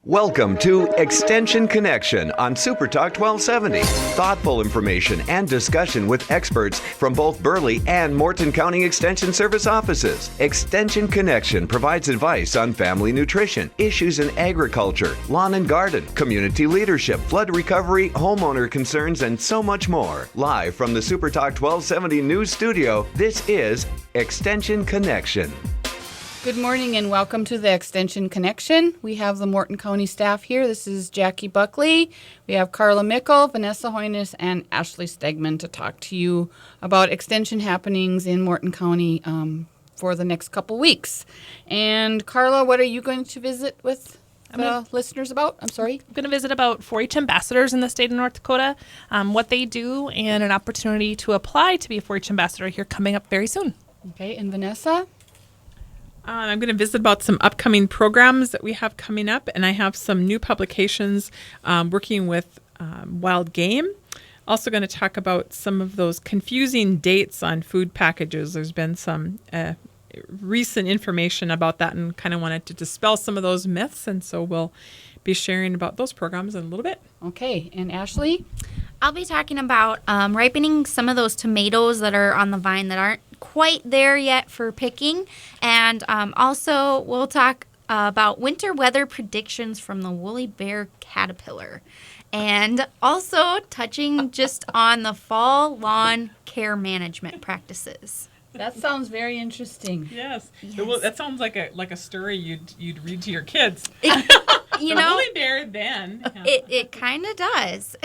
Welcome to Extension Connection on Supertalk 1270. Thoughtful information and discussion with experts from both Burley and Morton County Extension Service offices. Extension Connection provides advice on family nutrition, issues in agriculture, lawn and garden, community leadership, flood recovery, homeowner concerns, and so much more. Live from the Supertalk 1270 News Studio, this is Extension Connection. Good morning and welcome to the Extension Connection. We have the Morton County staff here. This is Jackie Buckley. We have Carla Mickle, Vanessa Hoynes, and Ashley Stegman to talk to you about extension happenings in Morton County for the next couple weeks. And Carla, what are you going to visit with the listeners about? I'm sorry? I'm going to visit about 4-H ambassadors in the state of North Dakota, what they do, and an opportunity to apply to be a 4-H ambassador here coming up very soon. Okay, and Vanessa? I'm going to visit about some upcoming programs that we have coming up, and I have some new publications working with wild game. Also going to talk about some of those confusing dates on food packages. There's been some recent information about that and kind of wanted to dispel some of those myths, and so we'll be sharing about those programs in a little bit. Okay, and Ashley? I'll be talking about ripening some of those tomatoes that are on the vine that aren't quite there yet for picking. And also we'll talk about winter weather predictions from the woolly bear caterpillar. And also touching just on the fall lawn care management practices. That sounds very interesting. Yes. Well, that sounds like a story you'd read to your kids. You know, woolly bear then. Yeah. It kind of does.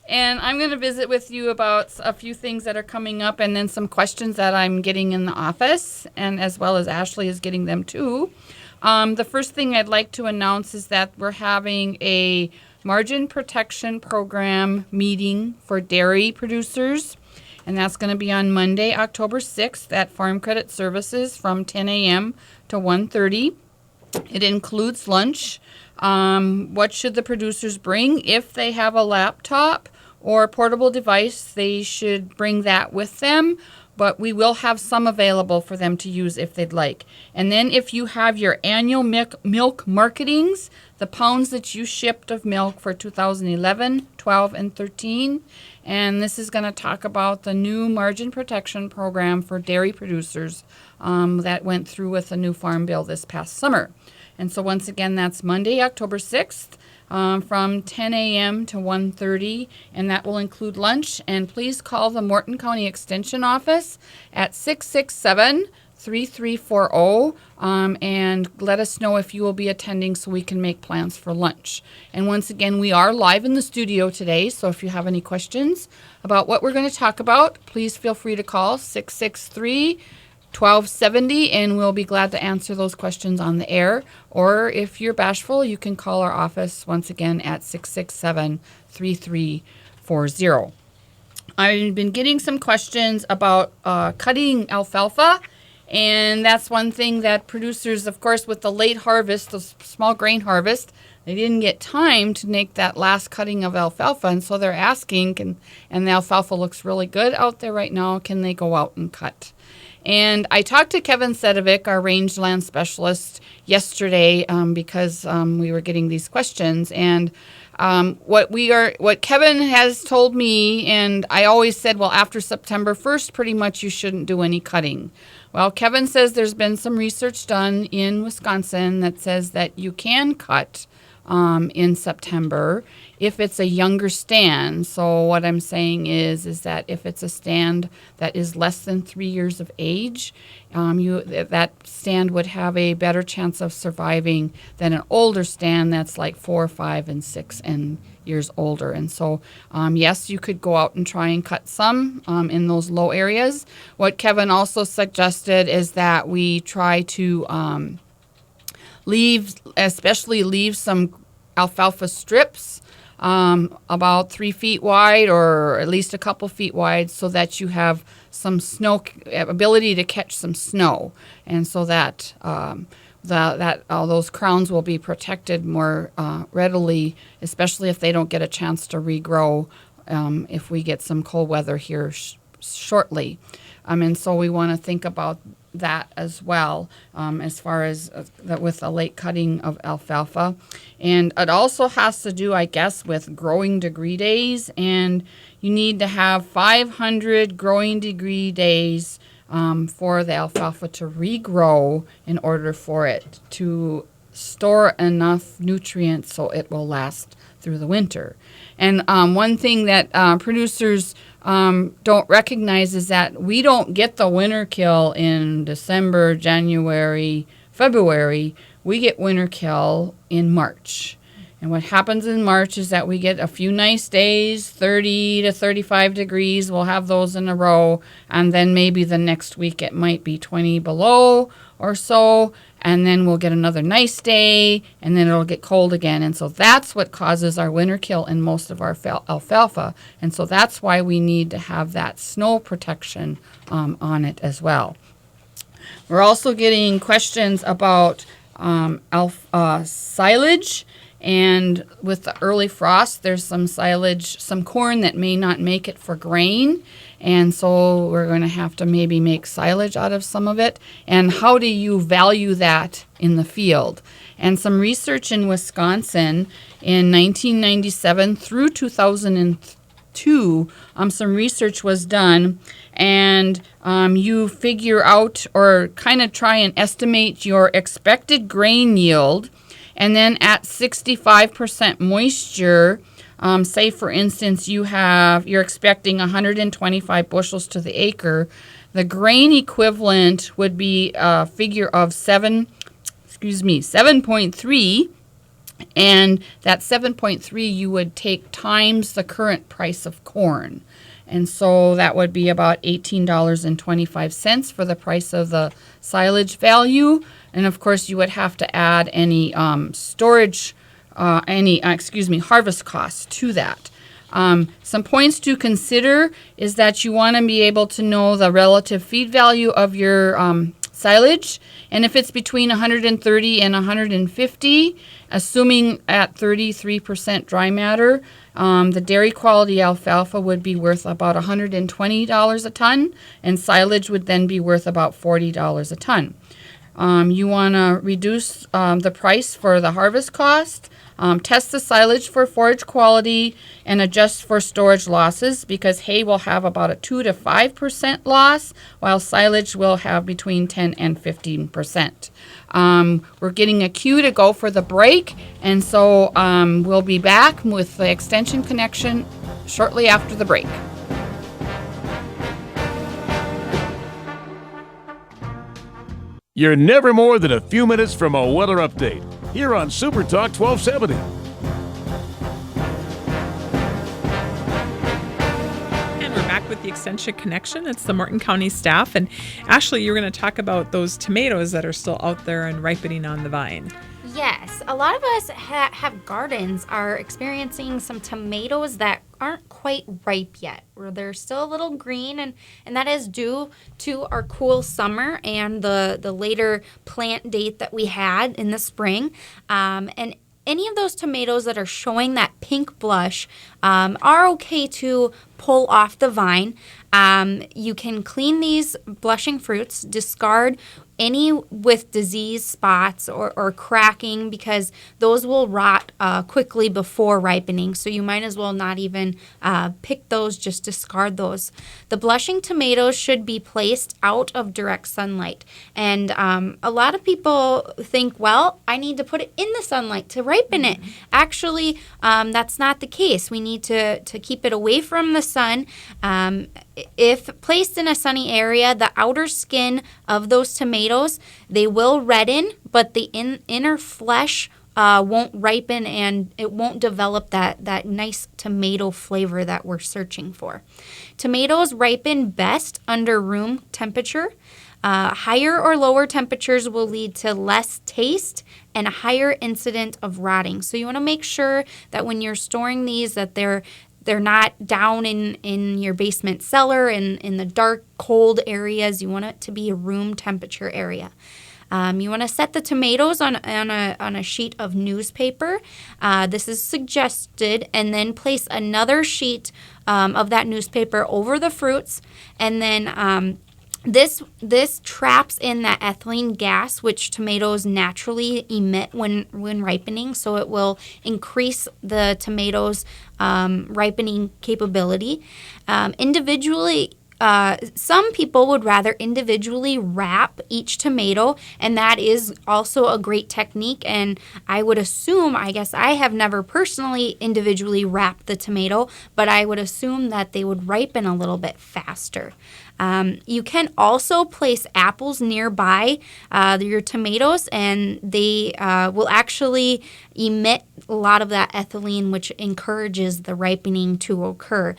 And I'm going to visit with you about a few things that are coming up and then some questions that I'm getting in the office, and as well as Ashley is getting them too. The first thing I'd like to announce is that we're having a margin protection program meeting for dairy producers, and that's going to be on Monday, October 6th at Farm Credit Services from 10 a.m. to 1:30. It includes lunch. What should the producers bring? If they have a laptop or a portable device, they should bring that with them, but we will have some available for them to use if they'd like. And then if you have your annual milk marketings, the pounds that you shipped of milk for 2011, 12, and 13, and this is going to talk about the new margin protection program for dairy producers that went through with the new farm bill this past summer. And so once again, that's Monday, October 6th from 10 a.m. to 1:30, and that will include lunch. And please call the Morton County Extension Office at 667-3340 and let us know if you will be attending so we can make plans for lunch. And once again, we are live in the studio today, so if you have any questions about what we're going to talk about, please feel free to call 663-1270, and we'll be glad to answer those questions on the air. Or if you're bashful, you can call our office once again at 667-3340. I've been getting some questions about cutting alfalfa, and that's one thing that producers, of course, with the late harvest, the small grain harvest, they didn't get time to make that last cutting of alfalfa, and so they're asking, and the alfalfa looks really good out there right now, can they go out and cut? And I talked to Kevin Sedovic, our rangeland specialist, yesterday because we were getting these questions. And what Kevin has told me, and I always said, well, after September 1st, pretty much you shouldn't do any cutting. Well, Kevin says there's been some research done in Wisconsin that says that you can cut in September if it's a younger stand. So what I'm saying is that if it's a stand that is less than 3 years of age, that stand would have a better chance of surviving than an older stand that's like 4, 5, and 6 years older. And so, yes, you could go out and try and cut some in those low areas. What Kevin also suggested is that we try to leave some alfalfa strips about 3 feet wide or at least a couple feet wide so that you have some snow ability to catch some snow, and so that those crowns will be protected more readily, especially if they don't get a chance to regrow if we get some cold weather here shortly. And so we want to think about that as well, as far as that with the late cutting of alfalfa. And it also has to do, I guess, with growing degree days. And you need to have 500 growing degree days for the alfalfa to regrow in order for it to store enough nutrients so it will last through the winter. And one thing that producers don't recognize is that we don't get the winter kill in December, January, February. We get winter kill in March. And what happens in March is that we get a few nice days, 30 to 35 degrees. We'll have those in a row. And then maybe the next week it might be 20 below or so. And then we'll get another nice day, and then it'll get cold again. And so that's what causes our winter kill in most of our alfalfa. And so that's why we need to have that snow protection on it as well. We're also getting questions about silage. And with the early frost, there's some silage, some corn that may not make it for grain. And so we're going to have to maybe make silage out of some of it. And how do you value that in the field? And some research in Wisconsin in 1997 through 2002, some research was done. And you figure out or kind of try and estimate your expected grain yield. And then at 65% moisture, say for instance you're expecting 125 bushels to the acre, the grain equivalent would be a figure of 7.3, and that 7.3 you would take times the current price of corn. And so that would be about $18.25 for the price of the silage value. And of course, you would have to add any harvest costs to that. Some points to consider is that you want to be able to know the relative feed value of your silage. And if it's between 130 and 150, assuming at 33% dry matter, the dairy quality alfalfa would be worth about $120 a ton, and silage would then be worth about $40 a ton. You want to reduce the price for the harvest cost, test the silage for forage quality, and adjust for storage losses, because hay will have about a 2 to 5% loss, while silage will have between 10 and 15%. We're getting a cue to go for the break, and so we'll be back with the Extension Connection shortly after the break. You're never more than a few minutes from a weather update here on Super Talk 1270. And we're back with the Extension Connection. It's the Morton County staff. And Ashley, you're going to talk about those tomatoes that are still out there and ripening on the vine. Yes, a lot of us have gardens are experiencing some tomatoes that aren't quite ripe yet, or they're still a little green, and that is due to our cool summer and the later plant date that we had in the spring. And any of those tomatoes that are showing that pink blush are okay to pull off the vine. You can clean these blushing fruits, discard any with disease spots or cracking, because those will rot quickly before ripening. So you might as well not even pick those, just discard those. The blushing tomatoes should be placed out of direct sunlight. And a lot of people think, well, I need to put it in the sunlight to ripen it. Actually, that's not the case. We need to keep it away from the sun. If placed in a sunny area, the outer skin of those tomatoes, they will redden, but the inner flesh won't ripen, and it won't develop that nice tomato flavor that we're searching for. Tomatoes ripen best under room temperature. Higher or lower temperatures will lead to less taste and a higher incidence of rotting. So you want to make sure that when you're storing these, that they're not down in your basement cellar and in the dark, cold areas. You want it to be a room temperature area. You want to set the tomatoes on a sheet of newspaper. This is suggested, and then place another sheet of that newspaper over the fruits, and then This traps in that ethylene gas, which tomatoes naturally emit when ripening. So it will increase the tomatoes' ripening capability. Individually, some people would rather individually wrap each tomato, and that is also a great technique. And I would assume, I guess I have never personally individually wrapped the tomato, but I would assume that they would ripen a little bit faster. You can also place apples nearby your tomatoes, and they will actually emit a lot of that ethylene, which encourages the ripening to occur.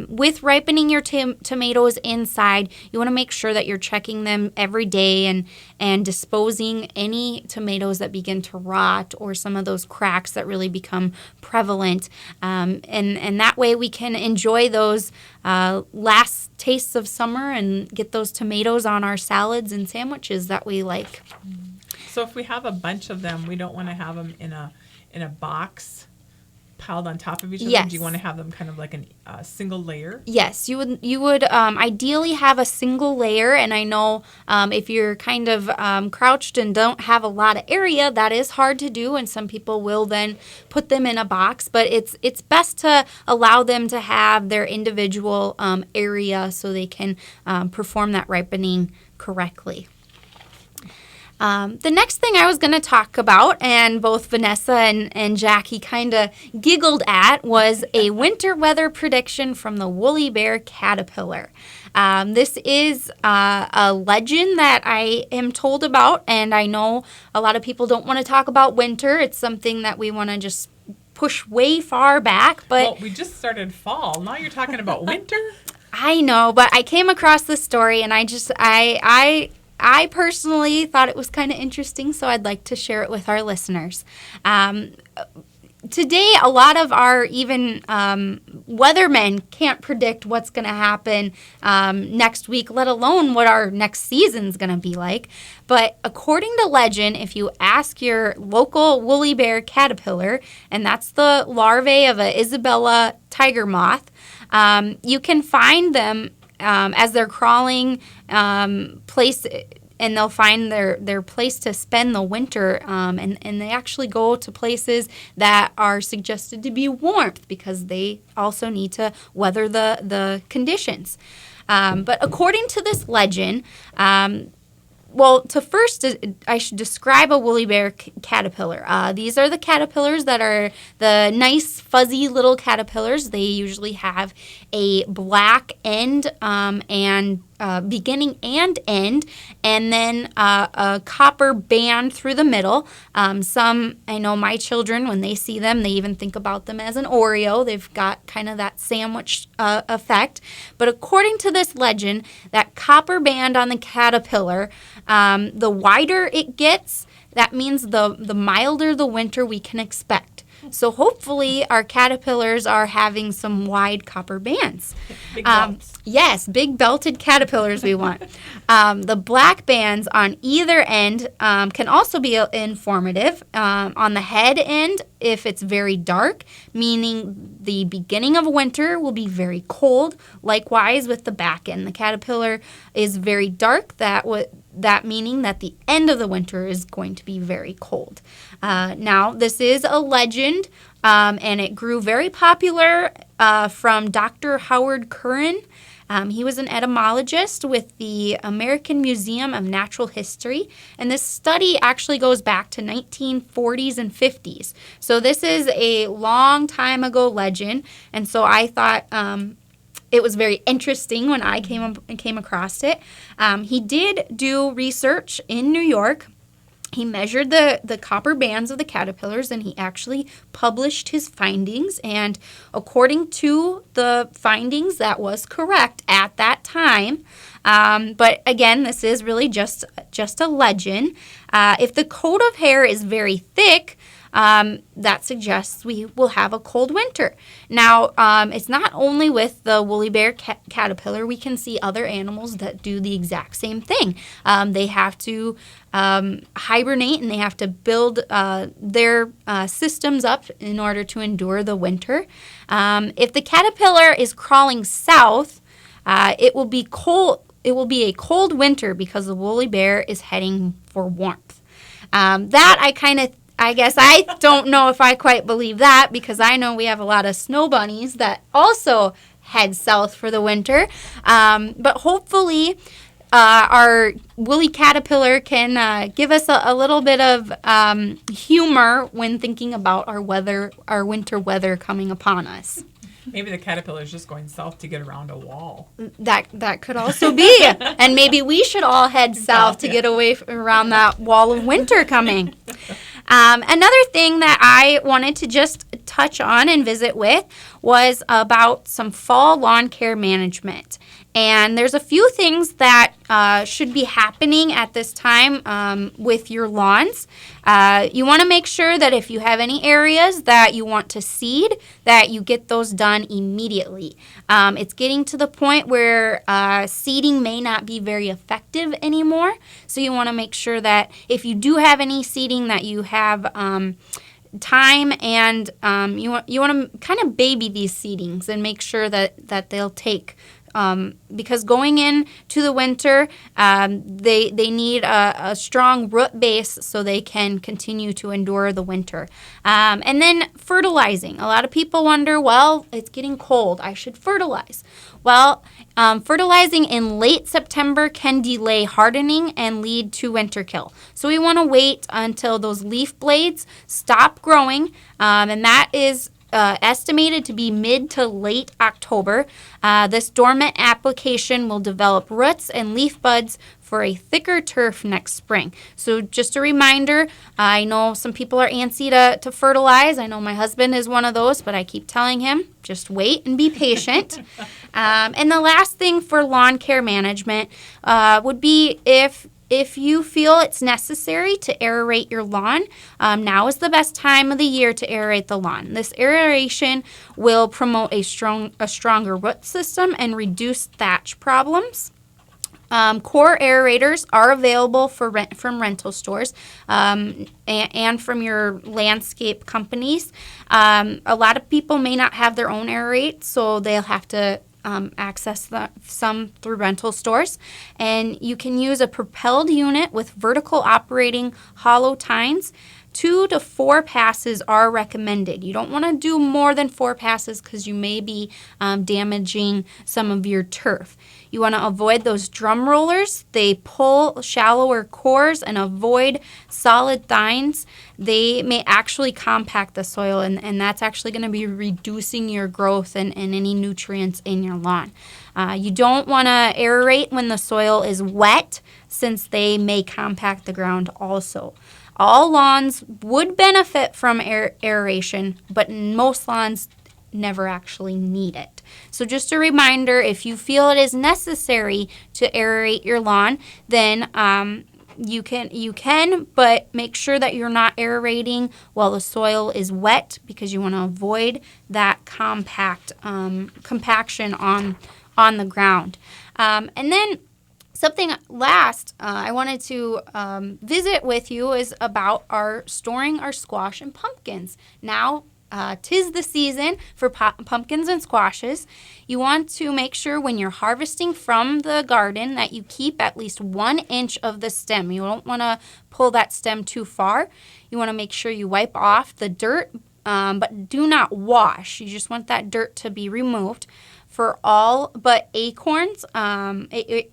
With ripening your tomatoes inside, you want to make sure that you're checking them every day and disposing any tomatoes that begin to rot or some of those cracks that really become prevalent. And that way we can enjoy those last tastes of summer and get those tomatoes on our salads and sandwiches that we like. So if we have a bunch of them, we don't want to have them in a box piled on top of each other. Yes. Do you want to have them kind of like a single layer? Yes, you would ideally have a single layer, and I know if you're kind of crouched and don't have a lot of area, that is hard to do, and some people will then put them in a box. But it's best to allow them to have their individual area so they can perform that ripening correctly. The next thing I was going to talk about, and both Vanessa and Jackie kind of giggled at, was a winter weather prediction from the woolly bear caterpillar. This is a legend that I am told about, and I know a lot of people don't want to talk about winter. It's something that we want to just push way far back. But Well, we just started fall. Now you're talking about winter? I know, but I came across this story, and I personally thought it was kind of interesting, so I'd like to share it with our listeners. Today, a lot of our even weathermen can't predict what's going to happen next week, let alone what our next season's going to be like. But according to legend, if you ask your local woolly bear caterpillar, and that's the larvae of a Isabella tiger moth, you can find them as they're crawling place, and they'll find their place to spend the winter, and they actually go to places that are suggested to be warmth because they also need to weather the conditions. But according to this legend, I should describe a woolly bear caterpillar. These are the caterpillars that are the nice, fuzzy little caterpillars. They usually have a black end and beginning and end, and then a copper band through the middle. I know my children, when they see them, they even think about them as an Oreo. They've got kind of that sandwich effect. But according to this legend, that copper band on the caterpillar, the wider it gets, that means the milder the winter we can expect. So hopefully our caterpillars are having some wide copper bands. Big belts. Yes, big belted caterpillars we want. The black bands on either end can also be informative. On the head end, if it's very dark, meaning the beginning of winter will be very cold. Likewise with the back end. The caterpillar is very dark, that meaning that the end of the winter is going to be very cold. Now, this is a legend, and it grew very popular from Dr. Howard Curran. He was an etymologist with the American Museum of Natural History, and this study actually goes back to 1940s and 50s. So this is a long time ago legend, and so I thought it was very interesting when I came across it. He did do research in New York. He measured the copper bands of the caterpillars, and he actually published his findings. And according to the findings, that was correct at that time. But again, this is really just a legend. If the coat of hair is very thick, that suggests we will have a cold winter. Now, it's not only with the woolly bear caterpillar. We can see other animals that do the exact same thing. They have to hibernate, and they have to build their systems up in order to endure the winter. If the caterpillar is crawling south, it will be cold. it will be a cold winter because the woolly bear is heading for warmth. That I guess I don't know if I quite believe that, because I know we have a lot of snow bunnies that also head south for the winter. But hopefully our woolly caterpillar can give us a little bit of humor when thinking about our winter weather coming upon us. Maybe the caterpillar is just going south to get around a wall. That could also be. And maybe we should all head south to get away around that wall of winter coming. Another thing that I wanted to just touch on and visit with was about some fall lawn care management. And there's a few things that should be happening at this time with your lawns. You want to make sure that if you have any areas that you want to seed, that you get those done immediately. It's getting to the point where seeding may not be very effective anymore. So you want to make sure that if you do have any seeding, that you have time, and you want to kind of baby these seedings and make sure that they'll take. Because going into the winter, they need a strong root base so they can continue to endure the winter. And then fertilizing. A lot of people wonder, well, it's getting cold, I should fertilize. Well, fertilizing in late September can delay hardening and lead to winter kill. So we want to wait until those leaf blades stop growing, and that is estimated to be mid to late October. This dormant application will develop roots and leaf buds for a thicker turf next spring. So just a reminder, I know some people are antsy to fertilize. I know my husband is one of those, but I keep telling him, just wait and be patient. And the last thing for lawn care management would be if you feel it's necessary to aerate your lawn, now is the best time of the year to aerate the lawn. This aeration will promote a stronger root system and reduce thatch problems. Core aerators are available from rental stores and from your landscape companies. A lot of people may not have their own aerate, so they'll have to access some through rental stores. And you can use a propelled unit with vertical operating hollow tines. 2 to 4 passes are recommended. You don't want to do more than 4 passes because you may be damaging some of your turf. You want to avoid those drum rollers. They pull shallower cores and avoid solid tines. They may actually compact the soil, and that's actually going to be reducing your growth and any nutrients in your lawn. You don't want to aerate when the soil is wet, since they may compact the ground also. All lawns would benefit from aeration, but most lawns never actually need it. So just a reminder, if you feel it is necessary to aerate your lawn, then you can, but make sure that you're not aerating while the soil is wet, because you want to avoid that compaction on the ground. And then something last I wanted to visit with you is about storing our squash and pumpkins. Now, 'tis the season for pumpkins and squashes. You want to make sure when you're harvesting from the garden that you keep at least 1 inch of the stem. You don't want to pull that stem too far. You want to make sure you wipe off the dirt, but do not wash. You just want that dirt to be removed. For all but acorns,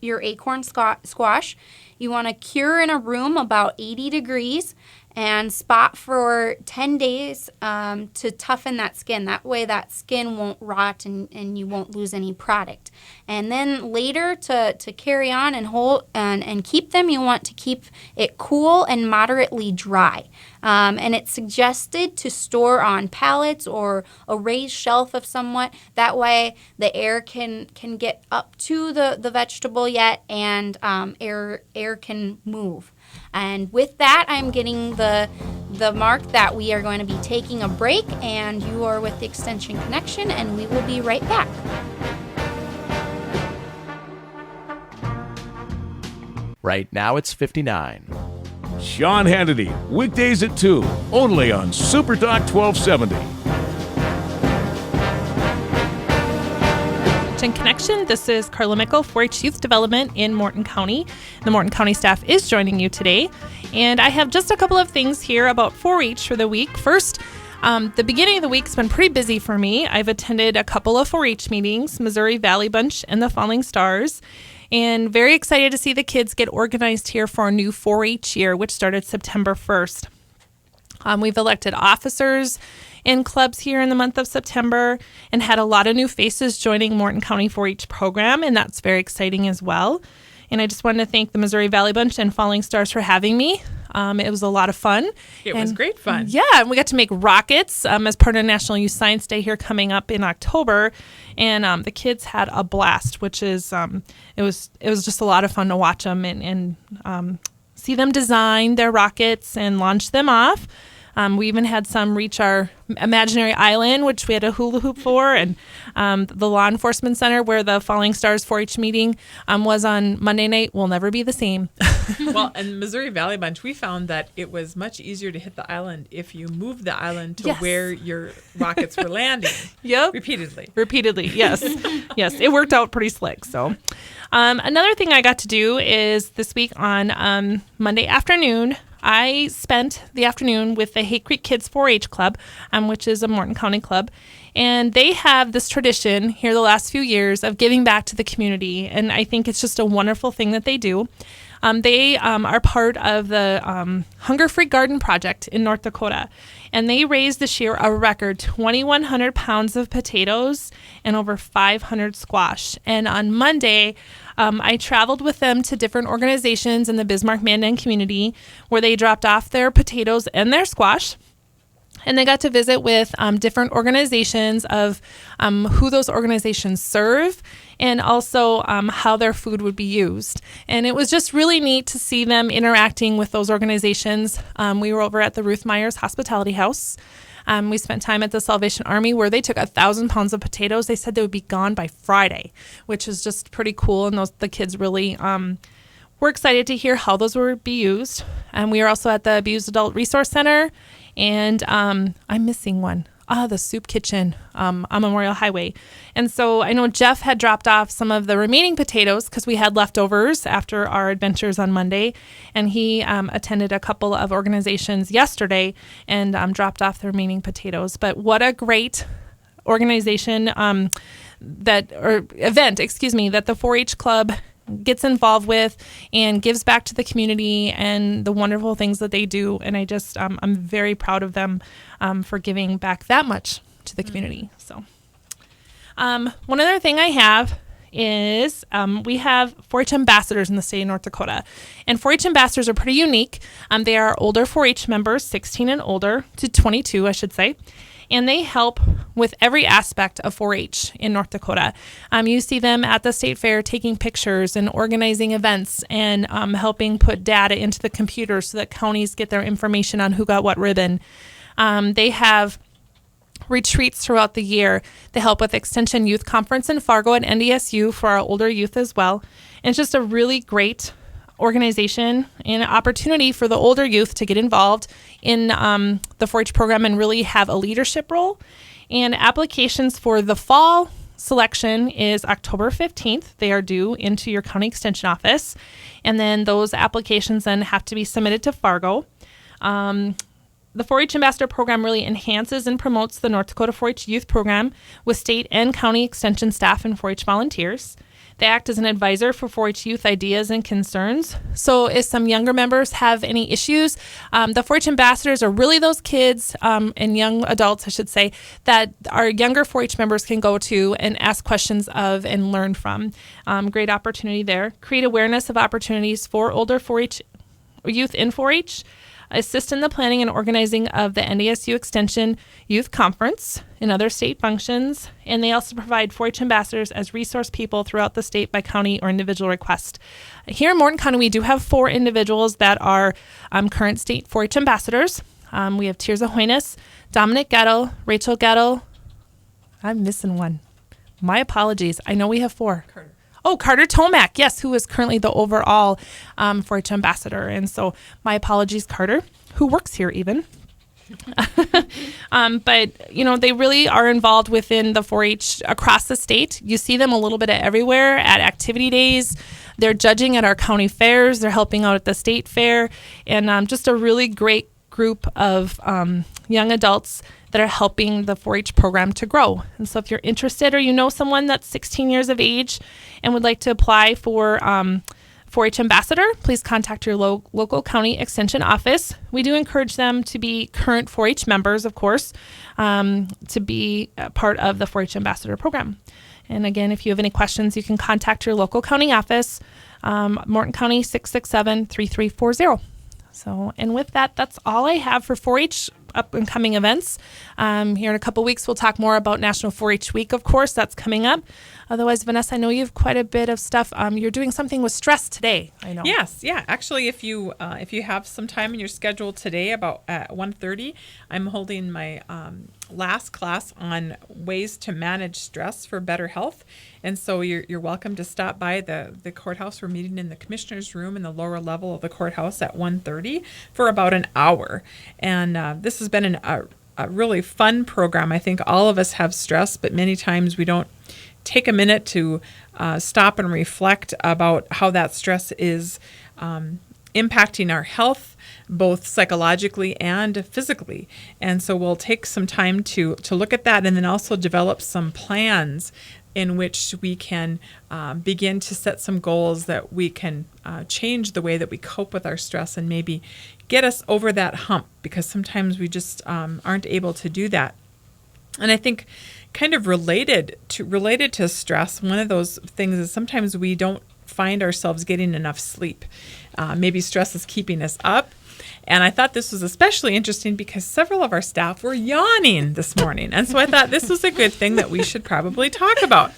your acorn squash, you want to cure in a room about 80 degrees and spot for 10 days to toughen that skin. That way that skin won't rot and you won't lose any product. And then later to carry on and hold and keep them, you want to keep it cool and moderately dry. And it's suggested to store on pallets or a raised shelf of somewhat. That way the air can get up to the vegetable yet, and air can move. And with that, I'm getting the mark that we are going to be taking a break, and you are with the Extension Connection, and we will be right back. Right now it's 59. Sean Hannity, weekdays at 2, only on Super Talk 1270. Extension Connection. This is Carla Mickle, 4-H Youth Development in Morton County. The Morton County staff is joining you today. And I have just a couple of things here about 4-H for the week. First, the beginning of the week's been pretty busy for me. I've attended a couple of 4-H meetings, Missouri Valley Bunch and the Falling Stars, and very excited to see the kids get organized here for a new 4-H year, which started September 1st. We've elected officers in clubs here in the month of September and had a lot of new faces joining Morton County 4-H program, and that's very exciting as well. And I just wanted to thank the Missouri Valley Bunch and Falling Stars for having me. It was a lot of fun. It was great fun. Yeah, and we got to make rockets as part of National Youth Science Day here coming up in October, and the kids had a blast, which is it was just a lot of fun to watch them and see them design their rockets and launch them off. We even had some reach our imaginary island, which we had a hula hoop for, and the law enforcement center where the Falling Stars 4-H meeting was on Monday night will never be the same. Well, and Missouri Valley Bunch, we found that it was much easier to hit the island if you moved the island to where your rockets were landing. Yep. Repeatedly, yes. Yes, it worked out pretty slick. So another thing I got to do is this week on Monday afternoon, I spent the afternoon with the Hay Creek Kids 4-H Club, which is a Morton County club, and they have this tradition here the last few years of giving back to the community, and I think it's just a wonderful thing that they do. They are part of the Hunger Free Garden Project in North Dakota, and they raised this year a record 2,100 pounds of potatoes and over 500 squash. And on Monday, I traveled with them to different organizations in the Bismarck-Mandan community where they dropped off their potatoes and their squash. And they got to visit with different organizations of who those organizations serve and also how their food would be used. And it was just really neat to see them interacting with those organizations. We were over at the Ruth Myers Hospitality House. We spent time at the Salvation Army where they took 1,000 pounds of potatoes. They said they would be gone by Friday, which is just pretty cool. And the kids really were excited to hear how those would be used. And we are also at the Abused Adult Resource Center. And I'm missing one. The soup kitchen on Memorial Highway. And so I know Jeff had dropped off some of the remaining potatoes because we had leftovers after our adventures on Monday. And he attended a couple of organizations yesterday and dropped off the remaining potatoes. But what a great organization event, that the 4-H Club gets involved with and gives back to the community and the wonderful things that they do. And I just, I'm very proud of them for giving back that much to the community. So one other thing I have is we have 4-H ambassadors in the state of North Dakota. And 4-H ambassadors are pretty unique. They are older 4-H members, 16 and older, to 22, I should say. And they help with every aspect of 4-H in North Dakota. You see them at the state fair taking pictures and organizing events and helping put data into the computer so that counties get their information on who got what ribbon. They have retreats throughout the year. They help with Extension Youth Conference in Fargo at NDSU for our older youth as well. And it's just a really great organization and an opportunity for the older youth to get involved in the 4-H program and really have a leadership role. And applications for the fall selection is October 15th. They are due into your county extension office. And then those applications then have to be submitted to Fargo. The 4-H Ambassador Program really enhances and promotes the North Dakota 4-H Youth Program with state and county extension staff and 4-H volunteers. They act as an advisor for 4-H youth ideas and concerns. So if some younger members have any issues, the 4-H ambassadors are really those kids and young adults, I should say, that our younger 4-H members can go to and ask questions of and learn from. Great opportunity there. Create awareness of opportunities for older 4-H youth in 4-H. Assist in the planning and organizing of the NDSU Extension Youth Conference and other state functions. And they also provide 4-H ambassadors as resource people throughout the state by county or individual request. Here in Morton County, we do have 4 individuals that are current state 4-H ambassadors. We have Tirza Hoynes, Dominic Gettle, Rachel Gettle. I'm missing one. My apologies. I know we have 4. Carter Tomac, yes, who is currently the overall 4-H ambassador. And so my apologies, Carter, who works here even. But, you know, they really are involved within the 4-H across the state. You see them a little bit everywhere at activity days. They're judging at our county fairs. They're helping out at the state fair. And just a really great group of young adults that are helping the 4-H program to grow. And so if you're interested or you know someone that's 16 years of age and would like to apply for 4-H ambassador, please contact your local county extension office. We do encourage them to be current 4-H members, of course, to be a part of the 4-H ambassador program. And again, if you have any questions, you can contact your local county office, Morton County 667-3340. So, and with that, that's all I have for 4-H up and coming events. Here in a couple weeks, we'll talk more about National 4-H Week, of course. That's coming up. Otherwise, Vanessa, I know you have quite a bit of stuff. You're doing something with stress today, I know. Yes, yeah. Actually, if you have some time in your schedule today, about at 1:30, I'm holding my last class on ways to manage stress for better health. And so you're welcome to stop by the courthouse. We're meeting in the commissioner's room in the lower level of the courthouse at 1:30 for about an hour. And this has been a really fun program. I think all of us have stress, but many times we don't take a minute to stop and reflect about how that stress is impacting our health, both psychologically and physically. And so we'll take some time to look at that, and then also develop some plans in which we can begin to set some goals that we can change the way that we cope with our stress and maybe get us over that hump, because sometimes we just aren't able to do that. And I think kind of related to stress, one of those things is sometimes we don't find ourselves getting enough sleep. Maybe stress is keeping us up. And I thought this was especially interesting because several of our staff were yawning this morning. And so I thought this was a good thing that we should probably talk about.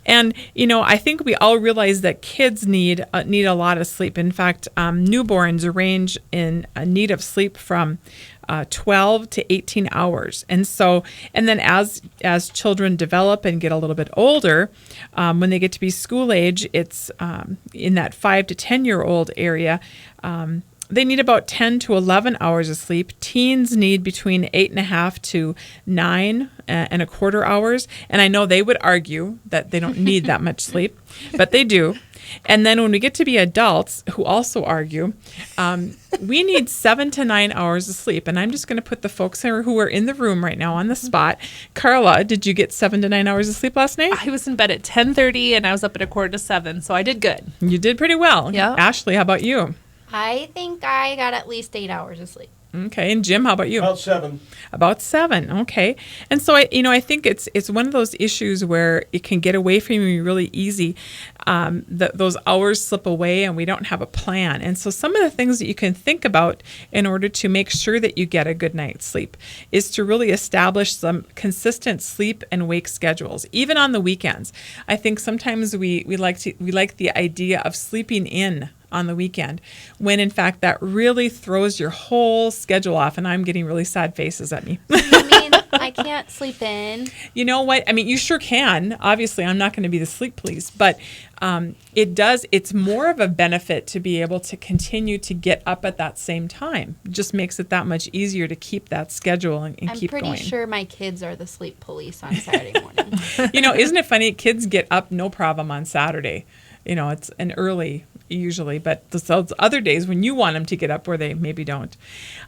And, you know, I think we all realize that kids need a lot of sleep. In fact, newborns range in need of sleep from 12 to 18 hours. And so, and then as children develop and get a little bit older, when they get to be school age, it's in that 5 to 10-year-old area. They need about 10 to 11 hours of sleep. Teens need between 8.5 to 9.25 hours. And I know they would argue that they don't need that much sleep, but they do. And then when we get to be adults, who also argue, we need 7 to 9 hours of sleep. And I'm just going to put the folks who are in the room right now on the spot. Carla, did you get 7 to 9 hours of sleep last night? I was in bed at 10:30 and I was up at 6:45, so I did good. You did pretty well. Yeah. Ashley, how about you? I think I got at least 8 hours of sleep. Okay, and Jim, how about you? About 7. About 7. Okay, and so I think it's one of those issues where it can get away from you really easy. Those hours slip away, and we don't have a plan. And so some of the things that you can think about in order to make sure that you get a good night's sleep is to really establish some consistent sleep and wake schedules, even on the weekends. I think sometimes we like the idea of sleeping in on the weekend, when in fact that really throws your whole schedule off. And I'm getting really sad faces at me. I mean, I can't sleep in. You know what? I mean, you sure can. Obviously, I'm not going to be the sleep police, but it's more of a benefit to be able to continue to get up at that same time. It just makes it that much easier to keep that schedule and keep going. I'm pretty sure my kids are the sleep police on Saturday morning. You know, isn't it funny? Kids get up no problem on Saturday. You know, it's an early usually, but those other days when you want them to get up where they maybe don't.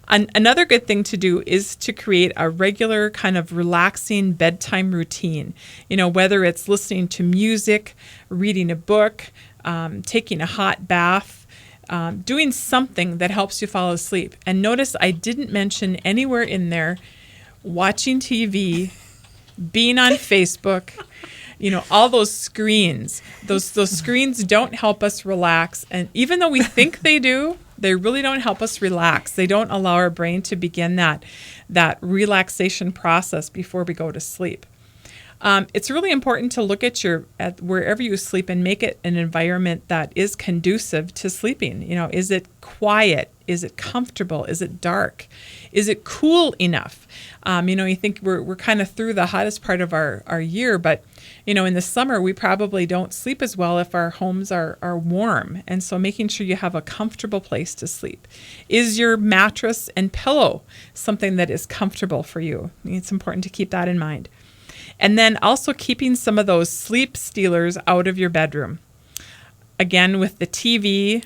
Another good thing to do is to create a regular kind of relaxing bedtime routine. You know, whether it's listening to music, reading a book, taking a hot bath, doing something that helps you fall asleep. And notice I didn't mention anywhere in there watching TV, being on Facebook. You know, all those screens, those screens don't help us relax. And even though we think they do, they really don't help us relax. They don't allow our brain to begin that relaxation process before we go to sleep. It's really important to look at wherever you sleep and make it an environment that is conducive to sleeping. You know, is it quiet? Is it comfortable? Is it dark? Is it cool enough? You think we're kind of through the hottest part of our year, but in the summer we probably don't sleep as well if our homes are warm. And so making sure you have a comfortable place to sleep. Is your mattress and pillow something that is comfortable for you? It's important to keep that in mind. And then also keeping some of those sleep stealers out of your bedroom. Again, with the TV,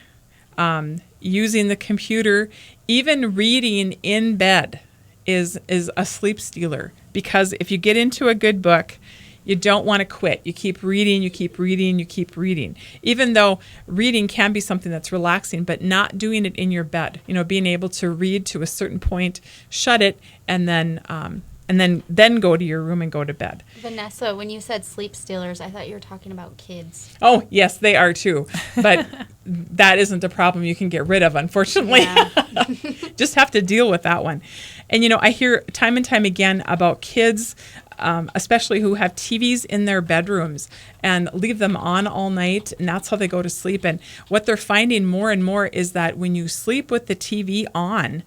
using the computer, even reading in bed is a sleep stealer, because if you get into a good book, you don't want to quit. You keep reading, you keep reading, you keep reading. Even though reading can be something that's relaxing, but not doing it in your bed. Being able to read to a certain point, shut it, and then go to your room and go to bed. Vanessa, when you said sleep stealers, I thought you were talking about kids. Oh, yes, they are too. But that isn't a problem you can get rid of, unfortunately. Yeah. Just have to deal with that one. And, I hear time and time again about kids, especially who have TVs in their bedrooms and leave them on all night, and that's how they go to sleep. And what they're finding more and more is that when you sleep with the TV on,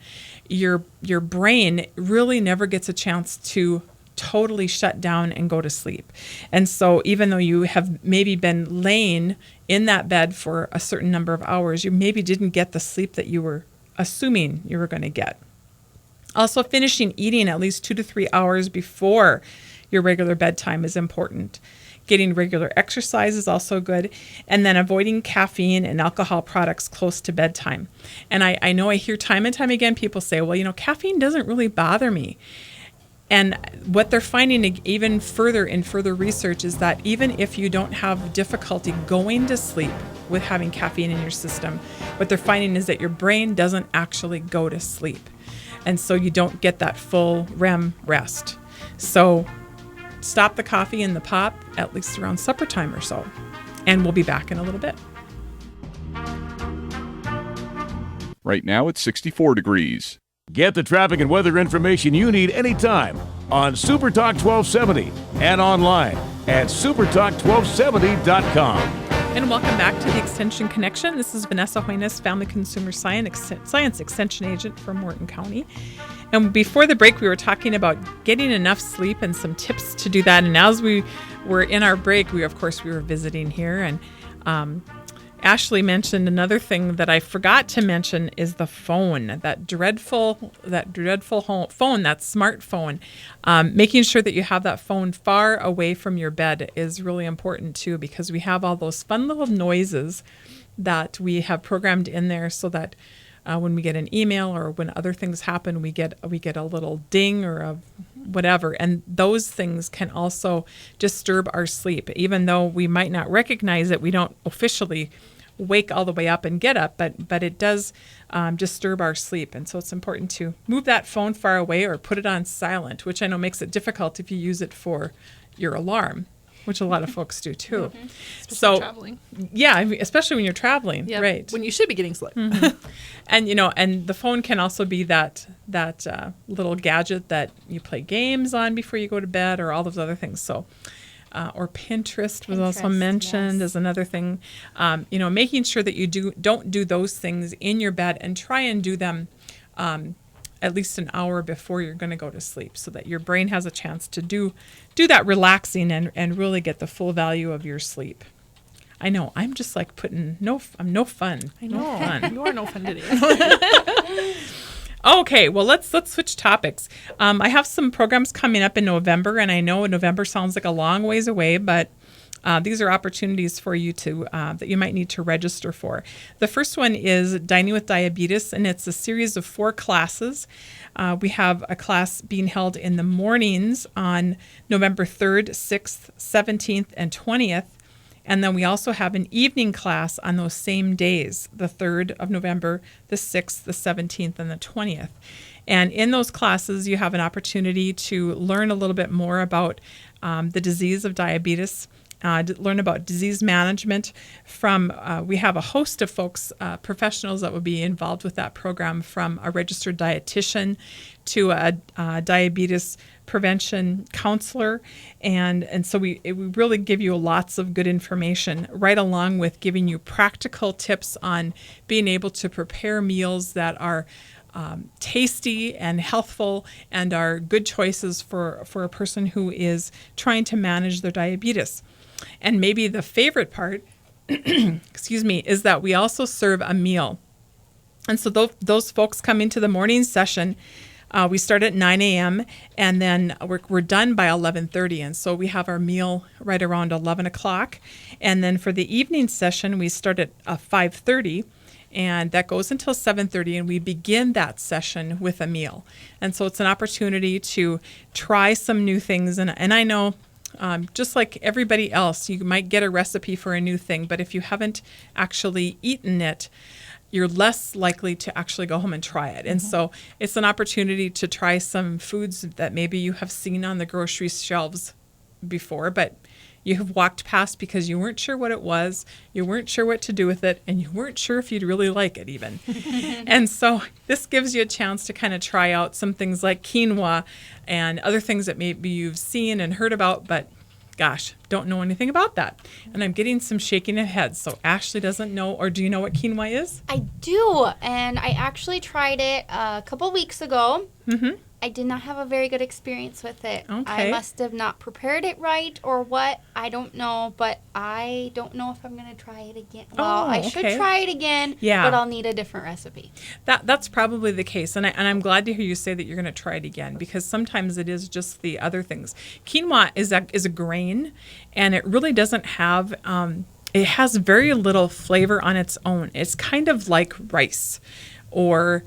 your brain really never gets a chance to totally shut down and go to sleep. And so even though you have maybe been laying in that bed for a certain number of hours, you maybe didn't get the sleep that you were assuming you were going to get. Also, finishing eating at least 2 to 3 hours before your regular bedtime is important. Getting regular exercise is also good. And then avoiding caffeine and alcohol products close to bedtime. And I know I hear time and time again people say, well, caffeine doesn't really bother me. And what they're finding even further in further research is that even if you don't have difficulty going to sleep with having caffeine in your system, what they're finding is that your brain doesn't actually go to sleep. And so you don't get that full REM rest. So stop the coffee and the pop at least around supper time or so. And we'll be back in a little bit. Right now it's 64 degrees. Get the traffic and weather information you need anytime on Super Talk 1270 and online at supertalk1270.com. And welcome back to the Extension Connection. This is Vanessa Hoynes, Family Consumer Science Extension Agent for Morton County. And before the break, we were talking about getting enough sleep and some tips to do that. And as we were in our break, we were visiting here. And Ashley mentioned another thing that I forgot to mention is the phone, that dreadful phone, that smartphone. Making sure that you have that phone far away from your bed is really important too, because we have all those fun little noises that we have programmed in there so that when we get an email or when other things happen, we get a little ding or a whatever. And those things can also disturb our sleep. Even though we might not recognize it, we don't officially wake all the way up and get up, but it does disturb our sleep. And so it's important to move that phone far away or put it on silent, which I know makes it difficult if you use it for your alarm, which a lot of folks do too. Mm-hmm. So traveling. Yeah, especially when you're traveling, Yep. right? When you should be getting sleep. Mm-hmm. And and the phone can also be that little gadget that you play games on before you go to bed, or all those other things. So. Or Pinterest was also mentioned as another thing. Making sure that you don't do those things in your bed, and try and do them at least an hour before you're going to go to sleep, so that your brain has a chance to do that relaxing and really get the full value of your sleep. I know, I'm just like I'm no fun. I know. No fun. You are no fun today. Okay, well, let's switch topics. I have some programs coming up in November, and I know November sounds like a long ways away, but these are opportunities for you to that you might need to register for. The first one is Dining with Diabetes, and it's a series of 4 classes. We have a class being held in the mornings on November 3rd, 6th, 17th, and 20th. And then we also have an evening class on those same days, the 3rd of November, the 6th, the 17th, and the 20th. And in those classes, you have an opportunity to learn a little bit more about the disease of diabetes, learn about disease management from, we have a host of folks, professionals that will be involved with that program, from a registered dietitian to a diabetes prevention counselor. And so we really give you lots of good information, right along with giving you practical tips on being able to prepare meals that are tasty and healthful and are good choices for a person who is trying to manage their diabetes. And maybe the favorite part, excuse me, is that we also serve a meal. And so those folks come into the morning session. We start at 9 a.m. and then we're done by 11:30. And so we have our meal right around 11 o'clock. And then for the evening session, we start at 5:30. And that goes until 7:30, and we begin that session with a meal. And so it's an opportunity to try some new things. And I know, just like everybody else, you might get a recipe for a new thing, but if you haven't actually eaten it, you're less likely to actually go home and try it. And so it's an opportunity to try some foods that maybe you have seen on the grocery shelves before, but you have walked past because you weren't sure what it was, you weren't sure what to do with it, and you weren't sure if you'd really like it even. And so this gives you a chance to kind of try out some things like quinoa and other things that maybe you've seen and heard about, but gosh, don't know anything about that. And I'm getting some shaking of heads. So Ashley doesn't know, or do you know what quinoa is? I do, and I actually tried it a couple weeks ago. Mm-hmm. I did not have a very good experience with it. Okay. I must have not prepared it right or what. I don't know, but I don't know if I'm going to try it again. Well, I should try it again, but I'll need a different recipe. That's probably the case. And I'm glad to hear you say that you're going to try it again, because sometimes it is just the other things. Quinoa is a grain, and it really doesn't have, it has very little flavor on its own. It's kind of like rice or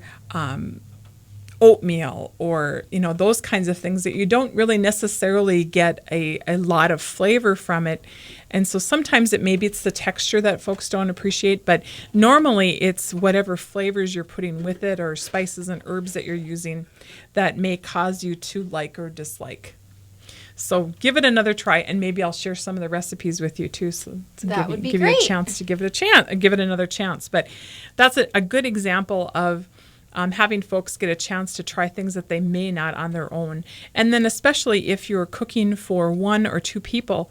oatmeal, or those kinds of things that you don't really necessarily get a lot of flavor from it. And so sometimes maybe it's the texture that folks don't appreciate, but normally it's whatever flavors you're putting with it or spices and herbs that you're using that may cause you to like or dislike. So give it another try, and maybe I'll share some of the recipes with you too, so to give you a chance to give it another chance. But that's a good example of having folks get a chance to try things that they may not on their own. And then especially if you're cooking for one or two people,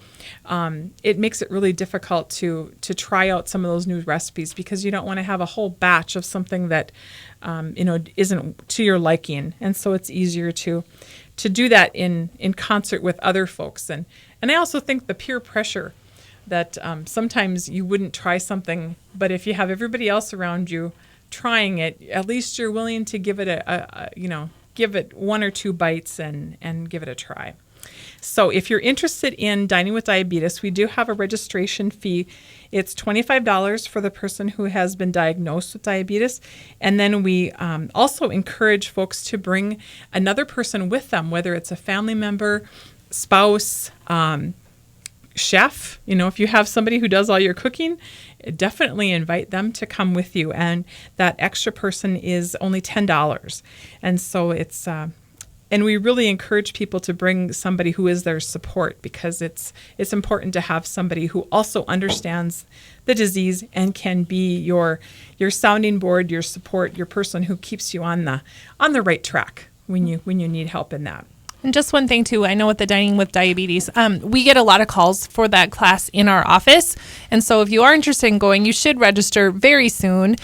it makes it really difficult to try out some of those new recipes, because you don't want to have a whole batch of something that isn't to your liking. And so it's easier to do that in concert with other folks. And I also think the peer pressure that sometimes you wouldn't try something, but if you have everybody else around you trying it, at least you're willing to give it give it one or two bites and give it a try. So if you're interested in Dining with Diabetes, we do have a registration fee. It's $25 for the person who has been diagnosed with diabetes. And then we also encourage folks to bring another person with them, whether it's a family member, spouse, chef. If you have somebody who does all your cooking, definitely invite them to come with you. And that extra person is only $10. And so it's and we really encourage people to bring somebody who is their support, because it's important to have somebody who also understands the disease and can be your sounding board, your support, your person who keeps you on the right track when you need help in that. And just one thing, too, I know with the Dining with Diabetes, we get a lot of calls for that class in our office. And so if you are interested in going, you should register very soon,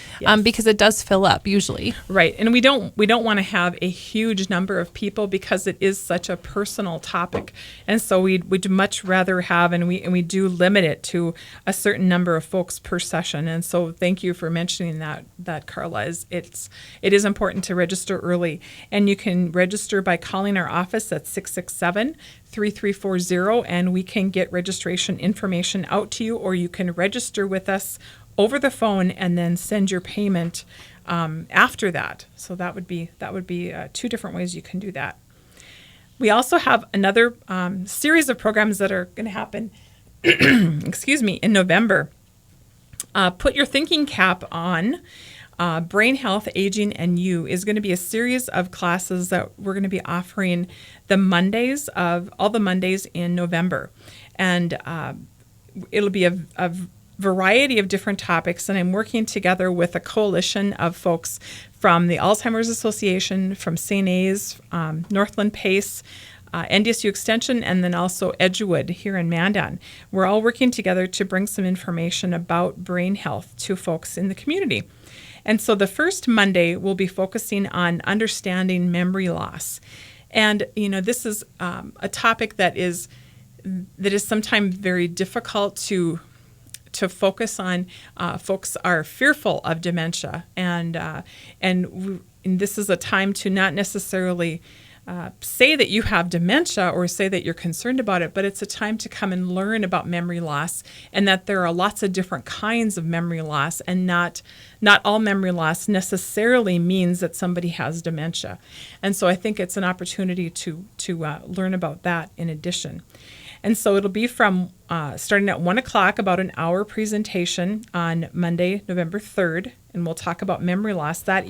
because it does fill up usually. Right. And we don't want to have a huge number of people, because it is such a personal topic. And so we'd much rather have, and we do limit it to a certain number of folks per session. And so thank you for mentioning that Carla. It is important to register early. And you can register by calling our office at 667-3340, and we can get registration information out to you, or you can register with us over the phone and then send your payment after that. So that would be two different ways you can do that. We also have another series of programs that are going to happen in November. Put Your Thinking Cap On. Brain Health, Aging, and You is going to be a series of classes that we're going to be offering all the Mondays in November. And it'll be a variety of different topics, and I'm working together with a coalition of folks from the Alzheimer's Association, from St. A's, Northland PACE, NDSU Extension, and then also Edgewood here in Mandan. We're all working together to bring some information about brain health to folks in the community. And so the first Monday we'll be focusing on understanding memory loss. And, this is a topic that is sometimes very difficult to focus on. Folks are fearful of dementia, and this is a time to not necessarily say that you have dementia or say that you're concerned about it, but it's a time to come and learn about memory loss, and that there are lots of different kinds of memory loss, and not all memory loss necessarily means that somebody has dementia. And so I think it's an opportunity to learn about that in addition. And so it'll be from starting at 1 o'clock, about an hour presentation on Monday, November 3rd, and we'll talk about memory loss that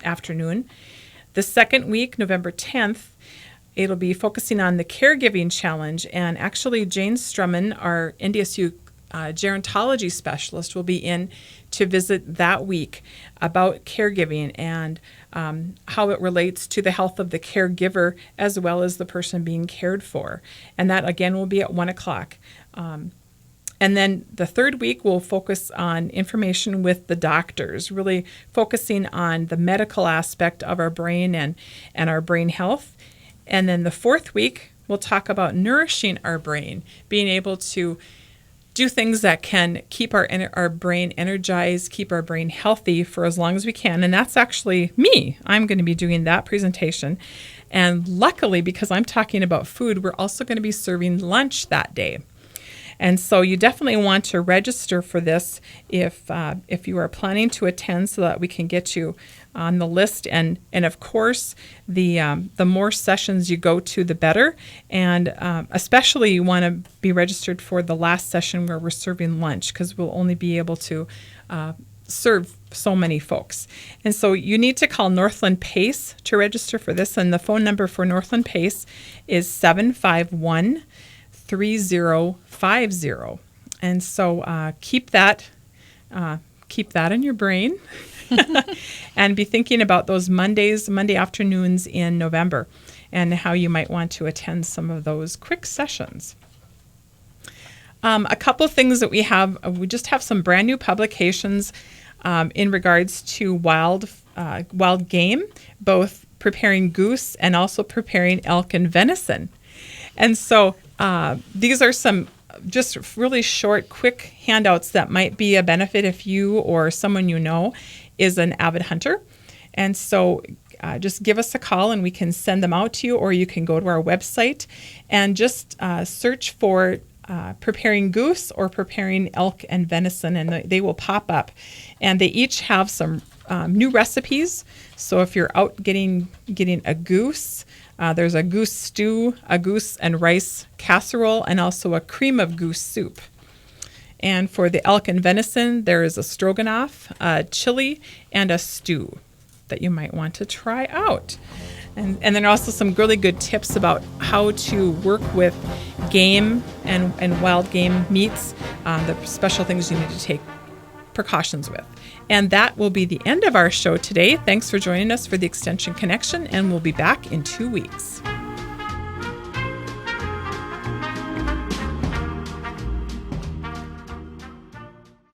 afternoon. The second week, November 10th, it'll be focusing on the caregiving challenge, and actually Jane Strumman, our NDSU gerontology specialist, will be in to visit that week about caregiving and how it relates to the health of the caregiver as well as the person being cared for. And that, again, will be at 1 o'clock. And then the third week, we'll focus on information with the doctors, really focusing on the medical aspect of our brain and our brain health. And then the fourth week, we'll talk about nourishing our brain, being able to do things that can keep our brain energized, keep our brain healthy for as long as we can. And that's actually me. I'm going to be doing that presentation. And luckily, because I'm talking about food, we're also going to be serving lunch that day. And so you definitely want to register for this if you are planning to attend, so that we can get you on the list. And of course, the more sessions you go to, the better. And especially you want to be registered for the last session where we're serving lunch, because we'll only be able to serve so many folks. And so you need to call Northland PACE to register for this. And the phone number for Northland PACE is 751-3050. And so keep that in your brain and be thinking about those Monday afternoons in November, and how you might want to attend some of those quick sessions. A couple of things that we just have some brand new publications in regards to wild game, both preparing goose and also preparing elk and venison. And so these are some just really short, quick handouts that might be a benefit if you or someone you know is an avid hunter. And so just give us a call and we can send them out to you, or you can go to our website and just search for preparing goose or preparing elk and venison, and they will pop up. And they each have some new recipes. So if you're out getting a goose, there's a goose stew, a goose and rice casserole, and also a cream of goose soup. And for the elk and venison, there is a stroganoff, a chili, and a stew that you might want to try out. And then also some really good tips about how to work with game and wild game meats, the special things you need to take precautions with. And that will be the end of our show today. Thanks for joining us for the Extension Connection, and we'll be back in 2 weeks.